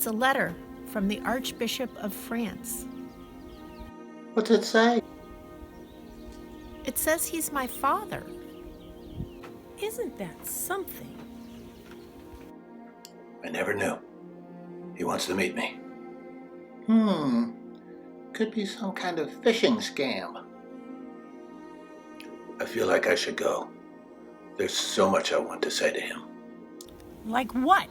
It's a letter from the Archbishop of France. What's it say? It says he's my father. Isn't that something? I never knew. He wants to meet me. Could be some kind of phishing scam. I feel like I should go. There's so much I want to say to him. Like what?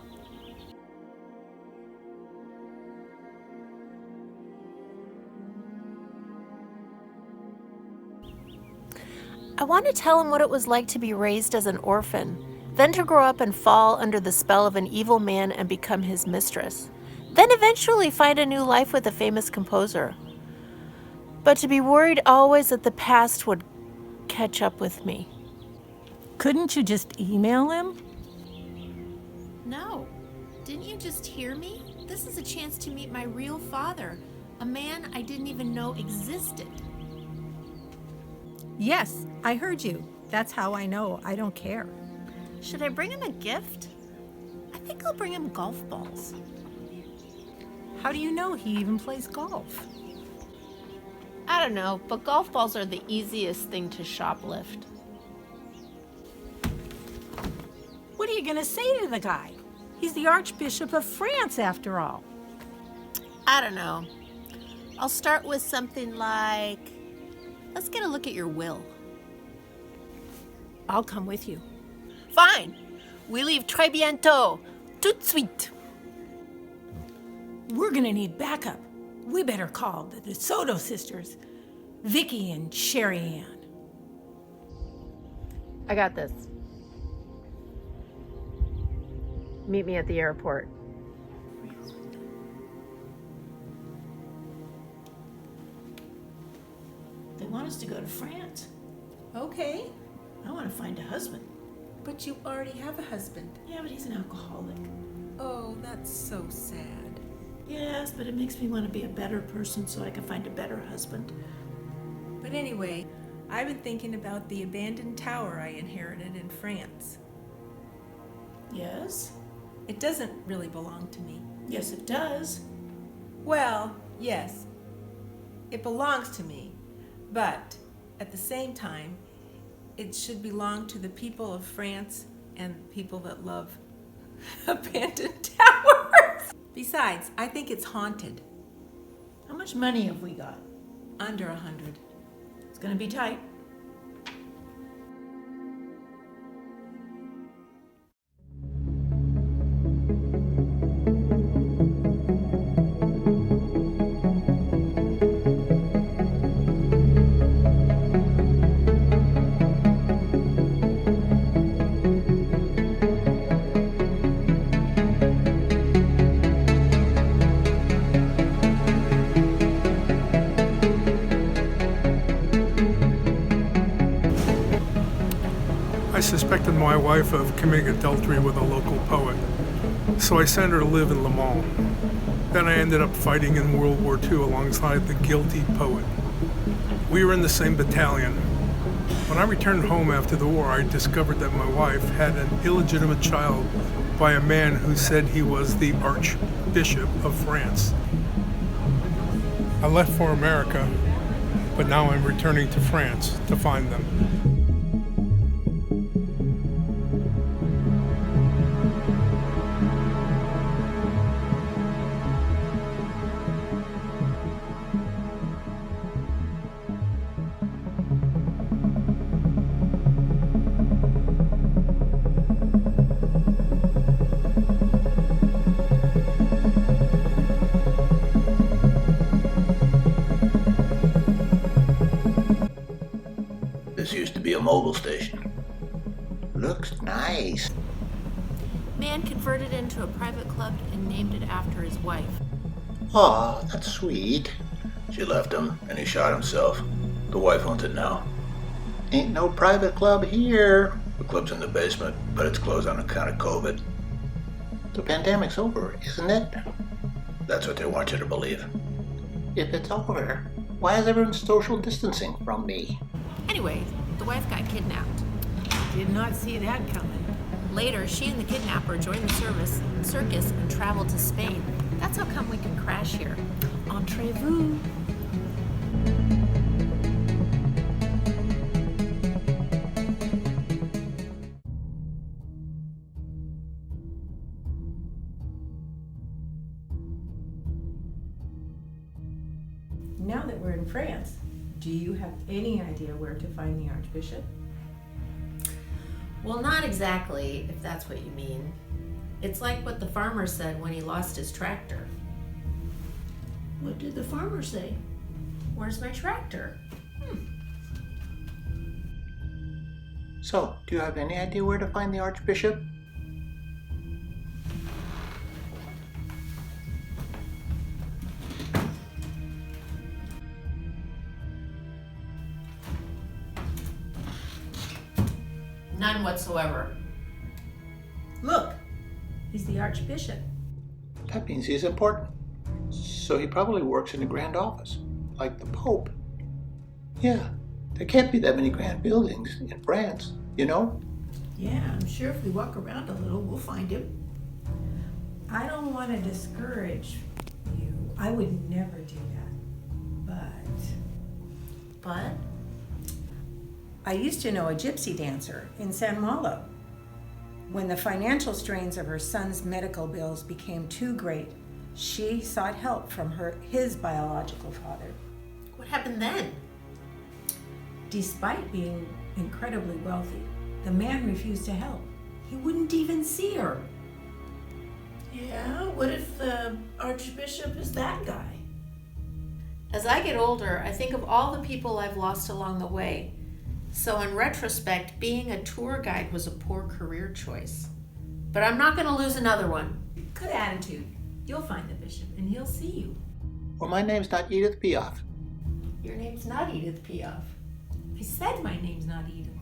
I want to tell him what it was like to be raised as an orphan, then to grow up and fall under the spell of an evil man and become his mistress, then eventually find a new life with a famous composer. But to be worried always that the past would catch up with me. Couldn't you just email him? No. Didn't you just hear me? This is a chance to meet my real father, a man I didn't even know existed. Yes, I heard you. That's how I know. I don't care. Should I bring him a gift? I think I'll bring him golf balls. How do you know he even plays golf? I don't know, but golf balls are the easiest thing to shoplift. What are you going to say to the guy? He's the Archbishop of France, after all. I don't know. I'll start with something like, let's get a look at your will. I'll come with you. Fine. We leave très bientôt. Tout de suite. We're going to need backup. We better call the DeSoto sisters, Vicky and Sherry Ann. I got this. Meet me at the airport. They want us to go to France. Okay, I want to find a husband. but you already have a husband. Yeah, but he's an alcoholic. Oh, that's so sad. Yes, but it makes me want to be a better person so I can find a better husband. But anyway, I've been thinking about the abandoned tower I inherited in France. Yes? It doesn't really belong to me. Yes, it does. Well, yes, it belongs to me, but at the same time, it should belong to the people of France and people that love abandoned towers. Besides, I think it's haunted. How much money have we got? Under 100. It's gonna be tight. I suspected my wife of committing adultery with a local poet, so I sent her to live in Le Mans. Then I ended up fighting in World War II alongside the guilty poet. We were in the same battalion. When I returned home after the war, I discovered that my wife had an illegitimate child by a man who said he was the Archbishop of France. I left for America, but now I'm returning to France to find them. This used to be a mobile station. Looks nice. Man converted it into a private club and named it after his wife. Aw, that's sweet. She left him, and he shot himself. The wife owns it now. Ain't no private club here. The club's in the basement, but it's closed on account of COVID. The pandemic's over, isn't it? That's what they want you to believe. If it's over, why is everyone social distancing from me? Anyway, the wife got kidnapped. Did not see that coming. Later, she and the kidnapper joined the circus and traveled to Spain. That's how come we can crash here. Entrez-vous. Now that we're in France, do you have any idea where to find the Archbishop? Well, not exactly, if that's what you mean. It's like what the farmer said when he lost his tractor. What did the farmer say? Where's my tractor? So, do you have any idea where to find the Archbishop? None whatsoever. Look, he's the Archbishop. That means he's important. So he probably works in the grand office, like the Pope. Yeah, there can't be that many grand buildings in France, you know? Yeah, I'm sure if we walk around a little, we'll find him. I don't want to discourage you. I would never do that. But I used to know a gypsy dancer in San Malo. When the financial strains of her son's medical bills became too great, she sought help from his biological father. what happened then? Despite being incredibly wealthy, the man refused to help. He wouldn't even see her. Yeah, what if the Archbishop is that guy? As I get older, I think of all the people I've lost along the way. So in retrospect, being a tour guide was a poor career choice. But I'm not going to lose another one. Good attitude. You'll find the bishop and he'll see you. Well, my name's not Edith Piaf. Your name's not Edith Piaf. I said my name's not Edith Piaf.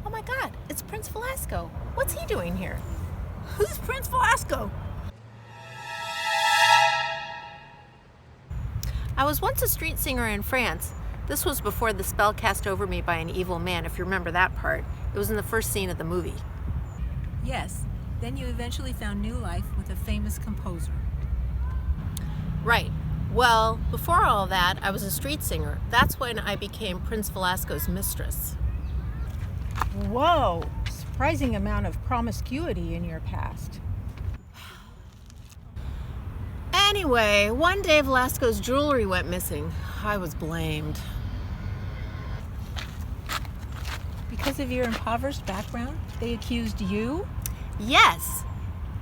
Oh my God, it's Prince Velasco. What's he doing here? Who's Prince Velasco? I was once a street singer in France. This was before the spell cast over me by an evil man, if you remember that part. It was in the first scene of the movie. Yes, then you eventually found new life with a famous composer. Right. Well, before all that, I was a street singer. That's when I became Prince Velasco's mistress. Whoa, surprising amount of promiscuity in your past. Anyway, one day Velasco's jewelry went missing. I was blamed. Because of your impoverished background, they accused you? Yes.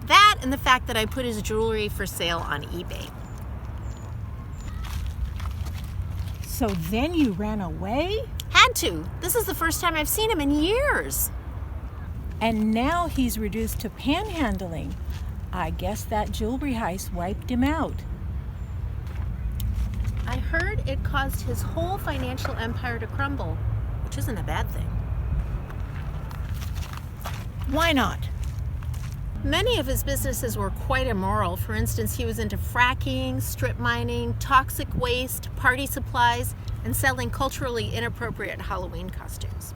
That and the fact that I put his jewelry for sale on eBay. So then you ran away? Had to. This is the first time I've seen him in years. And now he's reduced to panhandling. I guess that jewelry heist wiped him out. I heard it caused his whole financial empire to crumble, which isn't a bad thing. Why not? Many of his businesses were quite immoral. For instance, he was into fracking, strip mining, toxic waste, party supplies, and selling culturally inappropriate Halloween costumes.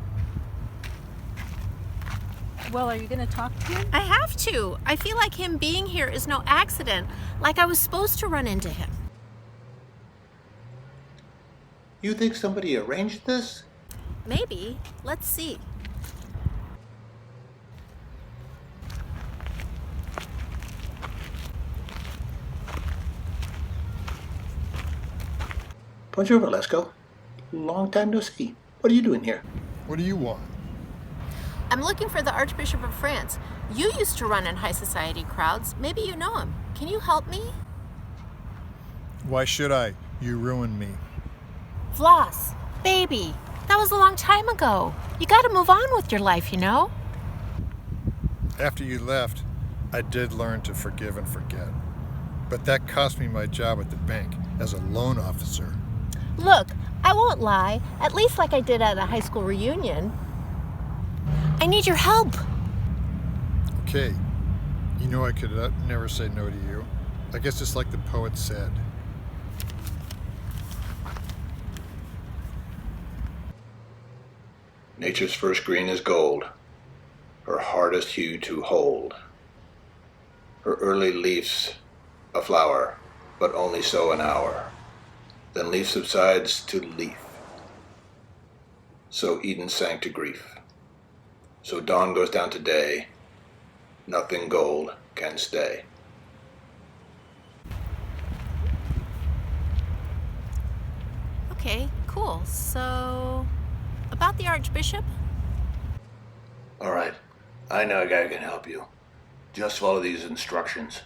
Well, are you going to talk to him? I have to. I feel like him being here is no accident, like I was supposed to run into him. You think somebody arranged this? Maybe. Let's see. Bonjour, Velasco. Long time no see. What are you doing here? What do you want? I'm looking for the Archbishop of France. You used to run in high society crowds. Maybe you know him. Can you help me? Why should I? You ruined me. Vlas, baby, that was a long time ago. You gotta move on with your life, you know? After you left, I did learn to forgive and forget. But that cost me my job at the bank as a loan officer. Look, I won't lie, at least like I did at a high school reunion. I need your help. Okay, you know I could never say no to you. I guess it's like the poet said. Nature's first green is gold, her hardest hue to hold. Her early leaf's a flower, but only so an hour. Then leaf subsides to leaf. So Eden sank to grief. So dawn goes down to day. Nothing gold can stay. Okay, cool. So, about the Archbishop? All right, I know a guy who can help you. Just follow these instructions.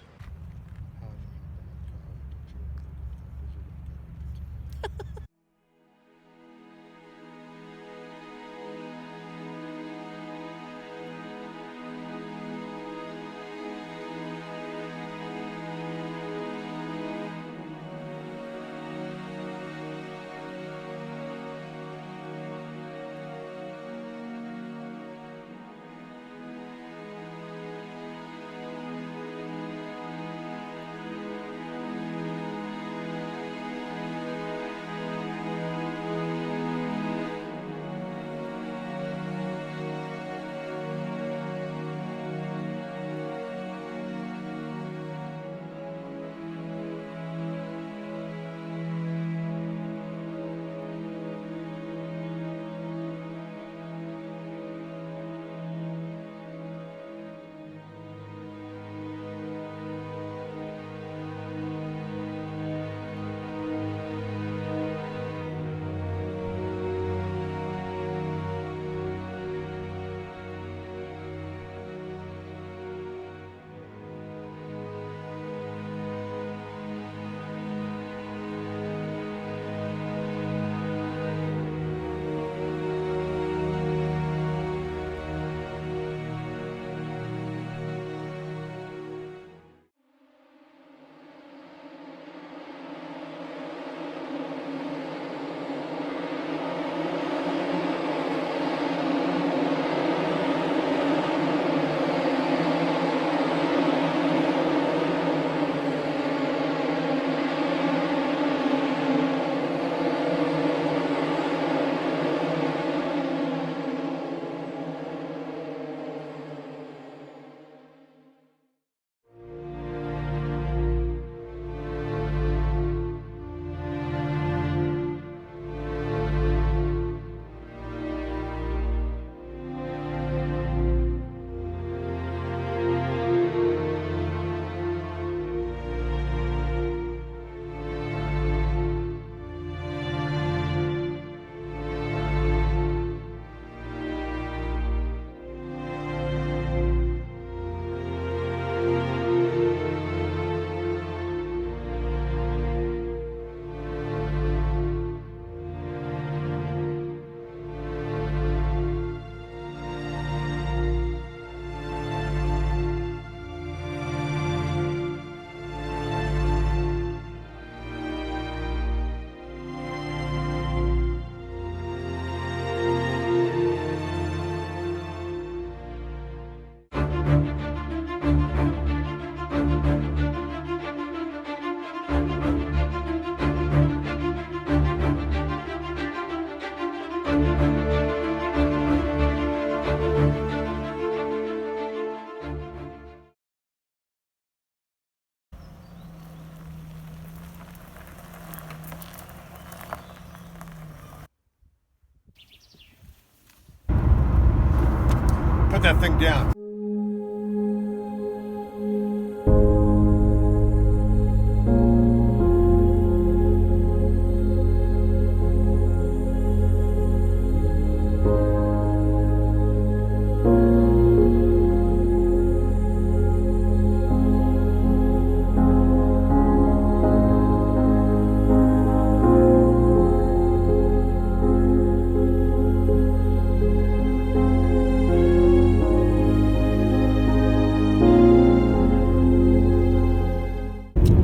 that thing down.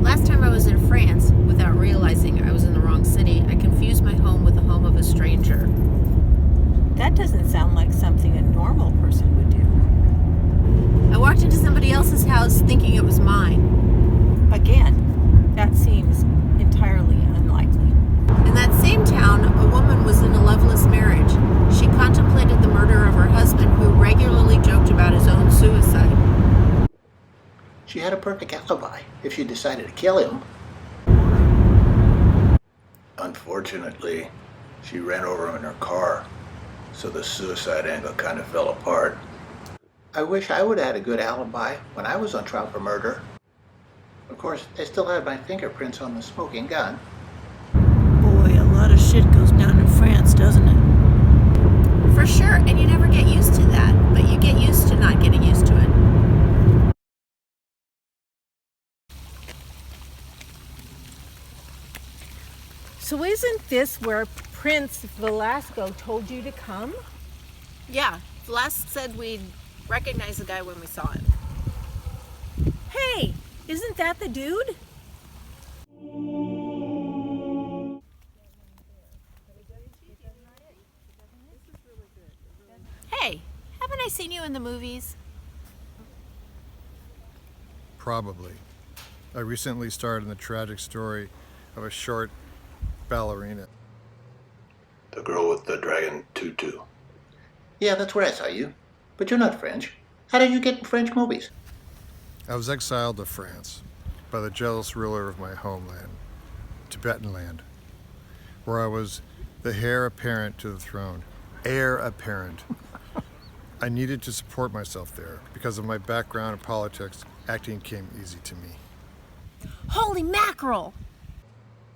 Last time I was in France, without realizing I was in the wrong city, I confused my home with the home of a stranger. That doesn't sound like something a normal person would do. I walked into somebody else's house thinking it was mine. Again, that seems entirely unlikely. In that same town, a woman was in a loveless marriage. She contemplated the murder of her husband, who regularly joked about his own suicide. She had a perfect alibi if she decided to kill him. Unfortunately, she ran over him in her car, so the suicide angle kind of fell apart. I wish I would have had a good alibi when I was on trial for murder. Of course, they still had my fingerprints on the smoking gun. Boy, a lot of shit goes down in France, doesn't it? For sure, and you never get used to that, but you get used to not getting used to it. So isn't this where Prince Velasco told you to come? Yeah, Velasco said we'd recognize the guy when we saw him. Hey, isn't that the dude? Hey, haven't I seen you in the movies? Probably. I recently starred in the tragic story of a short ballerina. The girl with the dragon tutu. Yeah, that's where I saw you. But you're not French. How did you get in French movies? I was exiled to France by the jealous ruler of my homeland, Tibetan land, where I was the heir apparent to the throne. Heir apparent. I needed to support myself there. Because of my background in politics, acting came easy to me. Holy mackerel!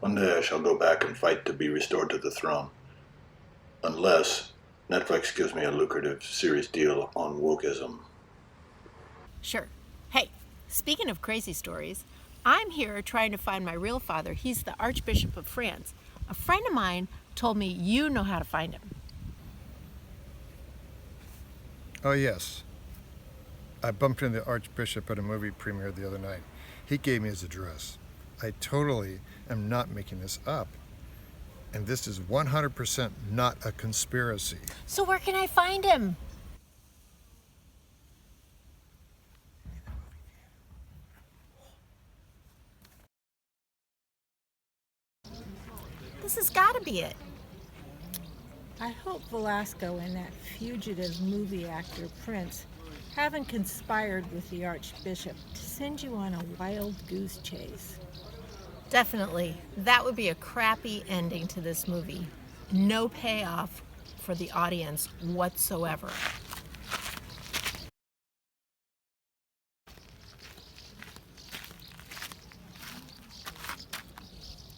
One day I shall go back and fight to be restored to the throne. Unless Netflix gives me a lucrative series deal on wokeism. Sure. Hey, speaking of crazy stories, I'm here trying to find my real father. He's the Archbishop of France. A friend of mine told me you know how to find him. Oh, yes. I bumped into the Archbishop at a movie premiere the other night. He gave me his address. I totally am not making this up. And this is 100% not a conspiracy. So where can I find him? This has got to be it. I hope Velasco and that fugitive movie actor Prince haven't conspired with the Archbishop to send you on a wild goose chase. Definitely. That would be a crappy ending to this movie. No payoff for the audience whatsoever.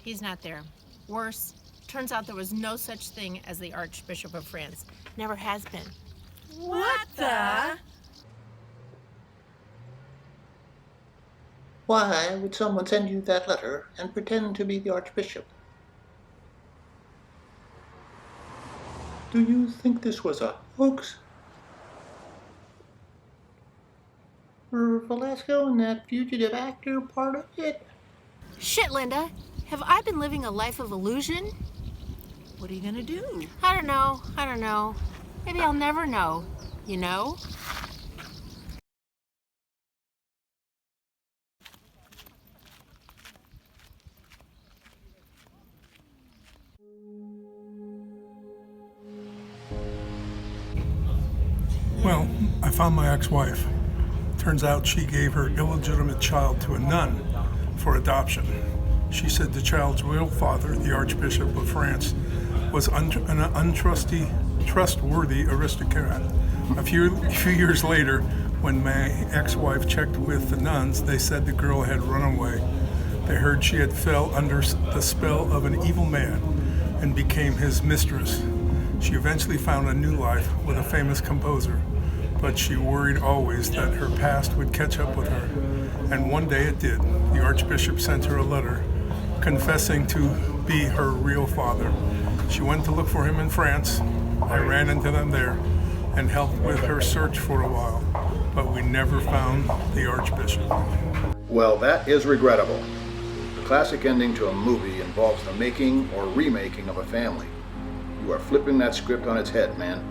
He's not there. Worse, turns out there was no such thing as the Archbishop of France. Never has been. What the? Why would someone send you that letter and pretend to be the Archbishop? Do you think this was a hoax? Were Velasco and that fugitive actor part of it? Shit, Linda. Have I been living a life of illusion? What are you gonna do? I don't know. Maybe I'll never know, you know? Well, I found my ex-wife. Turns out she gave her illegitimate child to a nun for adoption. She said the child's real father, the Archbishop of France, was an untrustworthy aristocrat A few years later, when my ex-wife checked with the nuns, they said the girl had run away. They heard she had fell under the spell of an evil man and became his mistress. She eventually found a new life with a famous composer, but she worried always that her past would catch up with her. And one day it did. The Archbishop sent her a letter confessing to be her real father. She went to look for him in France. I ran into them there and helped with her search for a while, but we never found the Archbishop. Well, that is regrettable. The classic ending to a movie involves the making or remaking of a family. You are flipping that script on its head, man.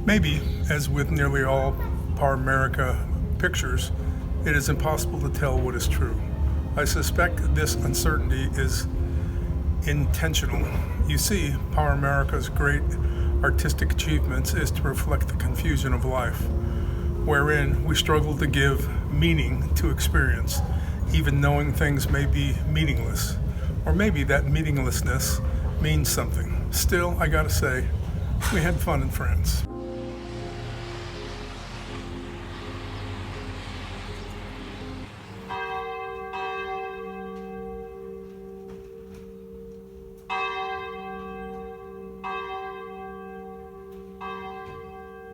Maybe, as with nearly all Par America pictures, it is impossible to tell what is true. I suspect this uncertainty is intentional. You see, Par America's great artistic achievements is to reflect the confusion of life, wherein we struggle to give meaning to experience, even knowing things may be meaningless, or maybe that meaninglessness means something. Still, I gotta say, we had fun in France.